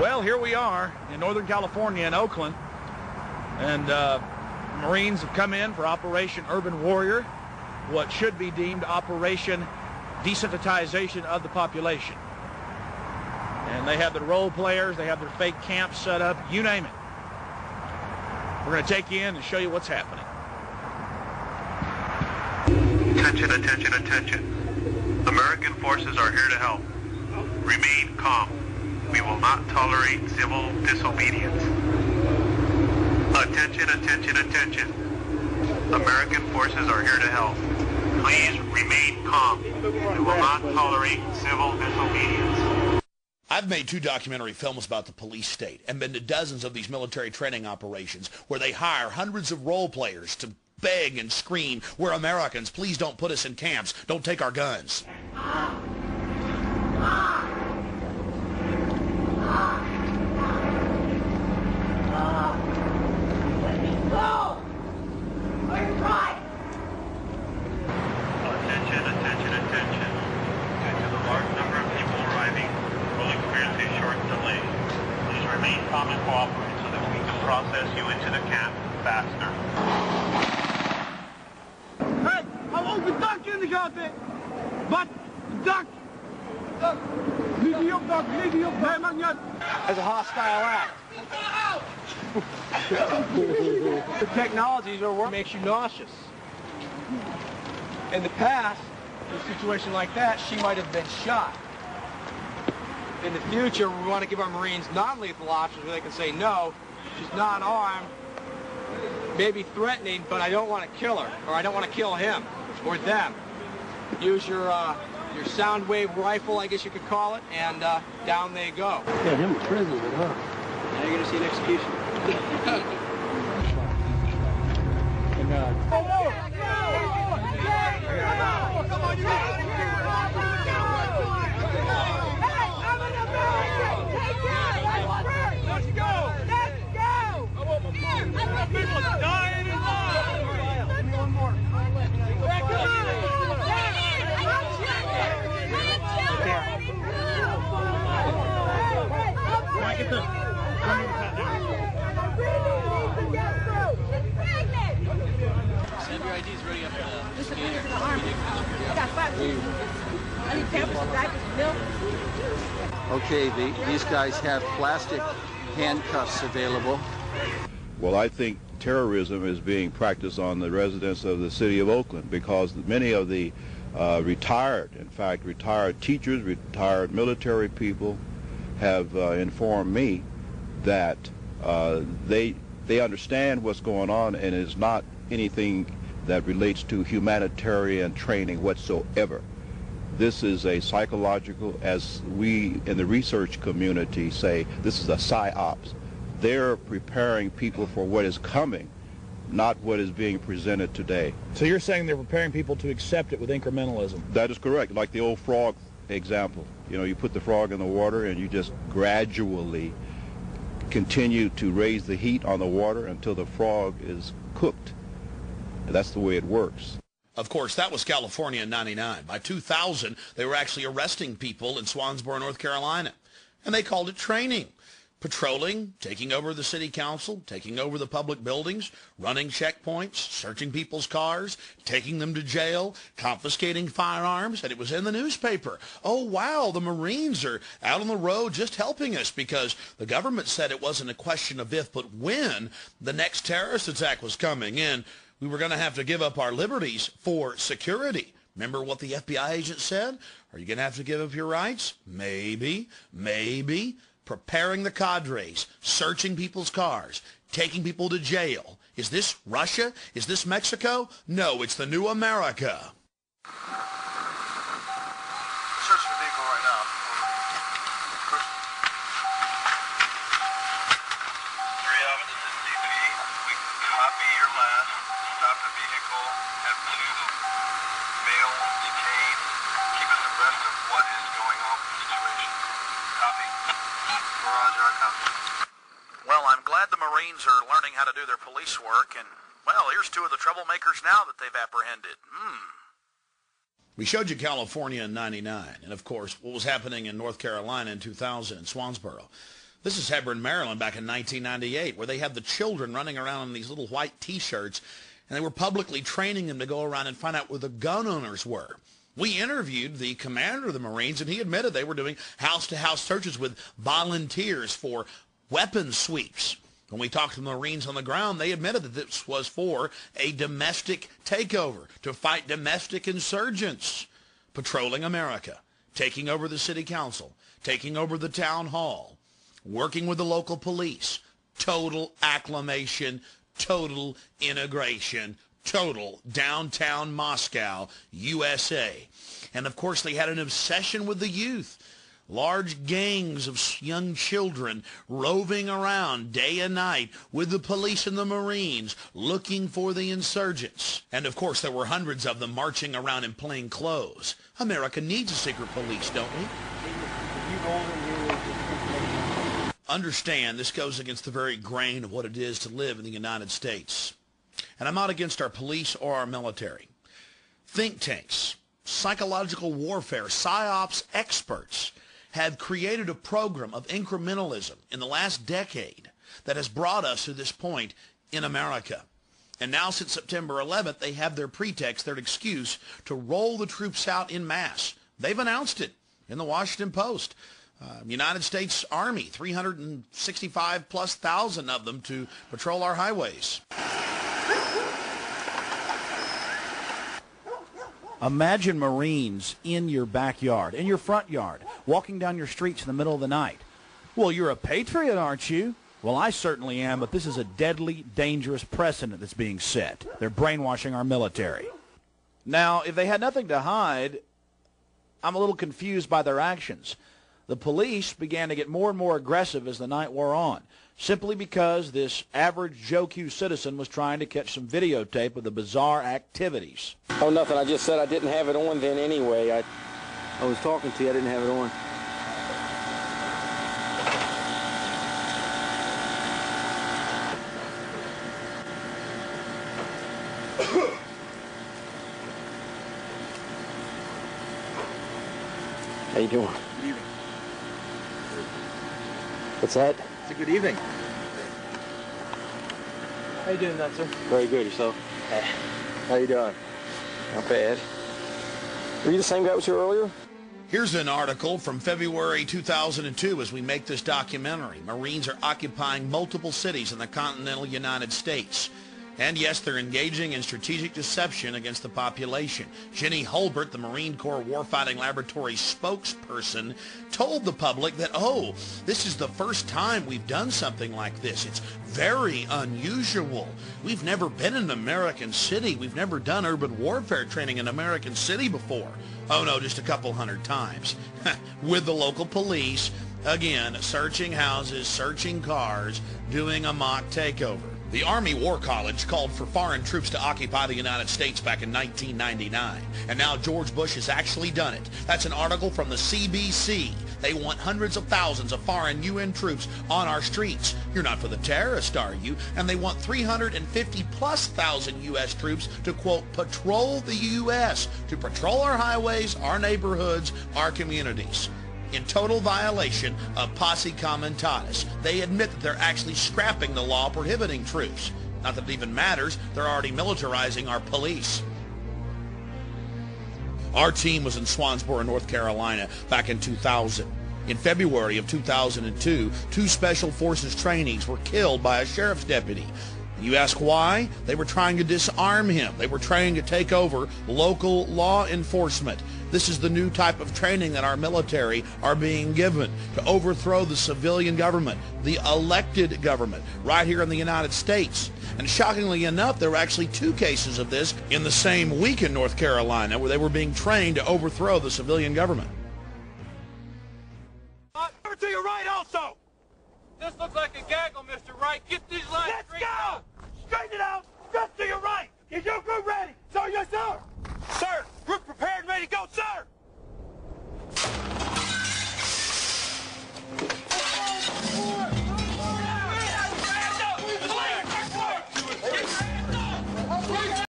Well, here we are in Northern California in Oakland, and Marines have come in for Operation Urban Warrior, what should be deemed Operation Desensitization of the Population. And they have their role players, they have their fake camps set up, you name it. We're going to take you in and show you what's happening. Attention, attention, attention. American forces are here to help. Remain calm. We will not tolerate civil disobedience. Attention, attention, attention. American forces are here to help. Please remain calm. We will not tolerate civil disobedience. I've made 2 documentary films about the police state and been to dozens of these military training operations where they hire hundreds of role players to beg and scream, "We're Americans, please don't put us in camps, don't take our guns." Attention, attention, attention. Due to the large number of people arriving, we'll experience a short delay. Please remain calm and cooperate so that we can process you into the camp faster. Hey, I won't bedankt in de gaten. Wat? Bedankt. Niet die op, Doc, niet die op. Nee, maakt niet uit. As a hostile act. The technologies are what makes you nauseous. In the past, in a situation like that, she might have been shot. In the future, we want to give our Marines non-lethal options where they can say, no, she's not armed, maybe threatening, but I don't want to kill her, or I don't want to kill him, or them. Use your sound wave rifle, I guess you could call it, and down they go. Yeah, him a president, huh? Now you're going to see an execution. Come on, you guys. Let's go! Let's go! People are dying in line! One more. Back Send your IDs ready up the scanner. I got 5 I need pampers and diapers and milk. Okay, these guys have plastic handcuffs available. Well, I think terrorism is being practiced on the residents of the city of Oakland because many of the retired teachers, retired military people have informed me that they understand what's going on, and it's not anything that relates to humanitarian training whatsoever. This is a psychological, as we in the research community say, this is a psyops. They're preparing people for what is coming, not what is being presented today. So you're saying they're preparing people to accept it with incrementalism? That is correct, like the old frog example. You know, you put the frog in the water and you just gradually continue to raise the heat on the water until the frog is cooked. And that's the way it works. Of course, that was California in '99. By 2000, they were actually arresting people in Swansboro, North Carolina. And they called it training. Patrolling, taking over the city council, taking over the public buildings, running checkpoints, searching people's cars, taking them to jail, confiscating firearms, and it was in the newspaper. Oh, wow, the Marines are out on the road just helping us because the government said it wasn't a question of if, but when the next terrorist attack was coming in. We were going to have to give up our liberties for security. Remember what the FBI agent said? Are you going to have to give up your rights? Maybe, maybe. Preparing the cadres, searching people's cars, taking people to jail. Is this Russia? Is this Mexico? No, it's the new America. Search the vehicle right now. This is DP. We copy your last. Stop the vehicle. Have 2 male detained. Keep us abreast of what is going on with the situation. Copy. Roger, copy. Well, I'm glad the Marines are learning how to do their police work, and, well, here's 2 of the troublemakers now that they've apprehended. We showed you California in '99, and, of course, what was happening in North Carolina in 2000 in Swansboro. This is Hebron, Maryland, back in 1998, where they had the children running around in these little white T-shirts, and they were publicly training them to go around and find out where the gun owners were. We interviewed the commander of the Marines, and he admitted they were doing house-to-house searches with volunteers for weapons sweeps. When we talked to the Marines on the ground, they admitted that this was for a domestic takeover, to fight domestic insurgents, patrolling America, taking over the city council, taking over the town hall, working with the local police, total acclimation, total integration, total downtown Moscow, USA. And of course they had an obsession with the youth. Large gangs of young children roving around day and night with the police and the Marines looking for the insurgents. And of course there were hundreds of them marching around in plain clothes. America needs a secret police, don't we? Understand, this goes against the very grain of what it is to live in the United States. And I'm not against our police or our military. Think tanks, psychological warfare, psyops experts have created a program of incrementalism in the last decade that has brought us to this point in America. And now since September 11th, they have their pretext, their excuse to roll the troops out en masse. They've announced it in the Washington Post. United States Army, 365+ thousand of them to patrol our highways. Imagine Marines in your backyard, in your front yard, walking down your streets in the middle of the night. Well, you're a patriot, aren't you? Well, I certainly am, but this is a deadly, dangerous precedent that's being set. They're brainwashing our military. Now, if they had nothing to hide, I'm a little confused by their actions. The police began to get more and more aggressive as the night wore on, simply because this average Joe Q citizen was trying to catch some videotape of the bizarre activities. Oh, nothing. I just said I didn't have it on then anyway. I was talking to you. I didn't have it on. How you doing? Good evening. What's that? It's a good evening. How you doing, sir? Very good. Yourself? How you doing? Not bad. Were you the same guy that was here earlier? Here's an article from February 2002 as we make this documentary. Marines are occupying multiple cities in the continental United States. And yes, they're engaging in strategic deception against the population. Jenny Hulbert, the Marine Corps Warfighting Laboratory spokesperson, told the public that, oh, this is the first time we've done something like this. It's very unusual. We've never been in an American city. We've never done urban warfare training in an American city before. Oh no, just a couple hundred times. With the local police, again, searching houses, searching cars, doing a mock takeover. The Army War College called for foreign troops to occupy the United States back in 1999, and now George Bush has actually done it. That's an article from the CBC. They want hundreds of thousands of foreign UN troops on our streets. You're not for the terrorists, are you? And they want 350+ thousand U.S. troops to, quote, patrol the U.S., to patrol our highways, our neighborhoods, our communities. In total violation of posse comitatus. They admit that they're actually scrapping the law prohibiting troops. Not that it even matters, they're already militarizing our police. Our team was in Swansboro, North Carolina back in 2000. In February of 2002, 2 Special Forces trainees were killed by a sheriff's deputy. You ask why? They were trying to disarm him. They were trying to take over local law enforcement. This is the new type of training that our military are being given to overthrow the civilian government, the elected government, right here in the United States. And shockingly enough, there were actually 2 cases of this in the same week in North Carolina where they were being trained to overthrow the civilian government. Over to your right also! This looks like a gaggle, Mr. Wright. Get these lines Let's go! Straighten it out! Just to your right! Is your group ready? So, yes, sir!